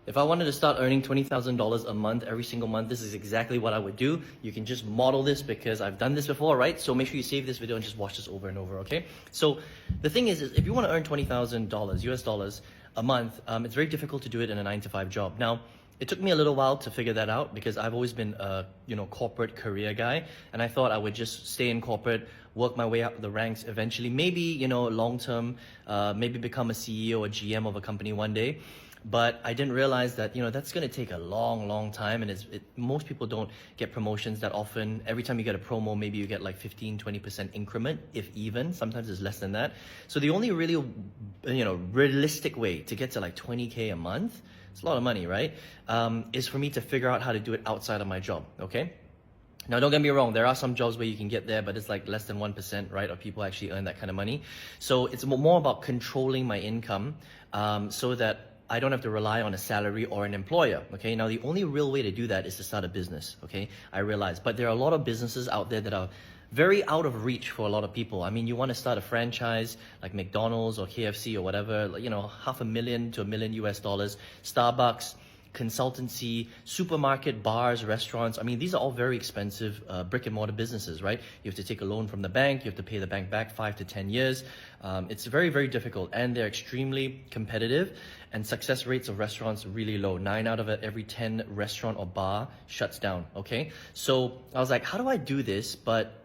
If I wanted to start earning $20,000 a month, every single month, this is exactly what I would do. You can just model this because I've done this before, right? So make sure you save this video and just watch this over and over, okay? So the thing is if you want to earn $20,000 US dollars a month, it's very difficult to do it in a 9-to-5 job. Now, it took me a little while to figure that out because I've always been a corporate career guy, and I thought I would just stay in corporate, work my way up the ranks eventually, maybe long term, maybe become a CEO or GM of a company one day. But I didn't realize that that's going to take a long time, and most people don't get promotions that often. Every time you get a promo, maybe you get like 15-20% increment, if even. Sometimes it's less than that. So the only really realistic way to get to like 20K a month, it's a lot of money, right? Is for me to figure out how to do it outside of my job, okay? Now, don't get me wrong, there are some jobs where you can get there, but it's like less than 1%, right, of people actually earn that kind of money. So it's more about controlling my income so that I don't have to rely on a salary or an employer, okay? Now, the only real way to do that is to start a business, okay? I realize, but there are a lot of businesses out there that are very out of reach for a lot of people. I mean, you want to start a franchise like McDonald's or KFC or whatever, $500,000 to $1 million US dollars, Starbucks, consultancy, supermarket, bars, restaurants. I mean, these are all very expensive brick and mortar businesses, right? You have to take a loan from the bank. You have to pay the bank back 5 to 10 years. It's very difficult, and they're extremely competitive, and success rates of restaurants are really low. 9 out of every 10 restaurant or bar shuts down, okay? So I was like, how do I do this but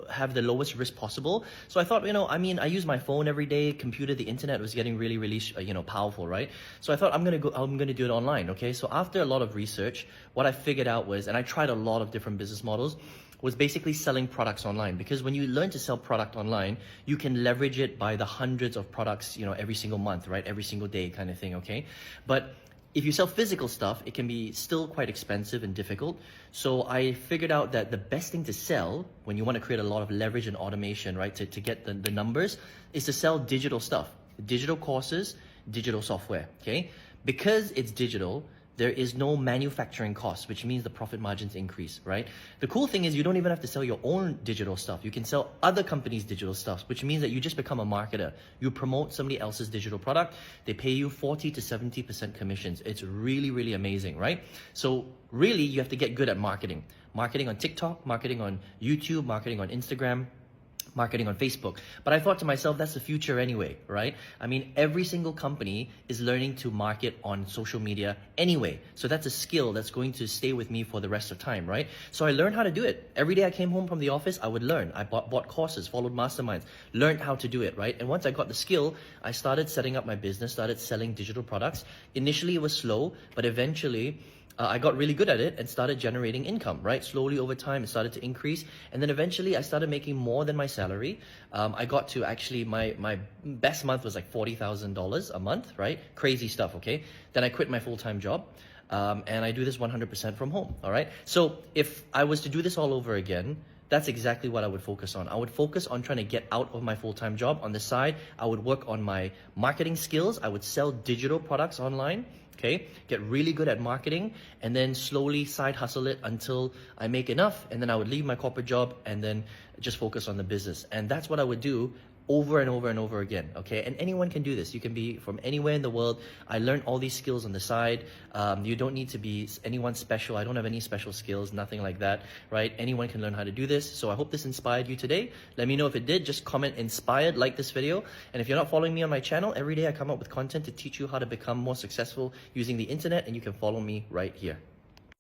have the lowest risk possible? So I thought, I use my phone every day, computer, the internet was getting really powerful, right? So I thought I'm gonna do it online, okay? So after a lot of research, what I figured out was, and I tried a lot of different business models, was basically selling products online. Because when you learn to sell product online, you can leverage it by the hundreds of products, every single month, right? Every single day kind of thing, okay? But if you sell physical stuff, it can be still quite expensive and difficult. So I figured out that the best thing to sell when you want to create a lot of leverage and automation, right, to get the numbers, is to sell digital stuff, digital courses, digital software, okay? Because it's digital, there is no manufacturing cost, which means the profit margins increase, right? The cool thing is you don't even have to sell your own digital stuff. You can sell other companies' digital stuff, which means that you just become a marketer. You promote somebody else's digital product. They pay you 40 to 70% commissions. It's really amazing, right? So really, you have to get good at marketing. Marketing on TikTok, marketing on YouTube, marketing on Instagram, marketing on Facebook. But I thought to myself, that's the future anyway, right? I mean, every single company is learning to market on social media anyway. So that's a skill that's going to stay with me for the rest of time, right? So I learned how to do it. Every day I came home from the office, I would learn. I bought courses, followed masterminds, learned how to do it, right? And once I got the skill, I started setting up my business, started selling digital products. Initially, it was slow, but eventually, I got really good at it and started generating income, right? Slowly over time, it started to increase. And then eventually I started making more than my salary. I got to actually, my best month was like $40,000 a month, right? Crazy stuff, okay? Then I quit my full-time job. And I do this 100% from home, all right? So if I was to do this all over again, that's exactly what I would focus on. I would focus on trying to get out of my full-time job. On the side, I would work on my marketing skills. I would sell digital products online, okay? Get really good at marketing, and then slowly side hustle it until I make enough, and then I would leave my corporate job and then just focus on the business. And that's what I would do over and over again, okay? And anyone can do this. You can be from anywhere in the world. I learned all these skills on the side. You don't need to be anyone special. I don't have any special skills, nothing like that, right? Anyone can learn how to do this. So I hope this inspired you today. Let me know if it did. Just comment inspired, like this video. And if you're not following me on my channel, every day I come up with content to teach you how to become more successful using the internet, and you can follow me right here.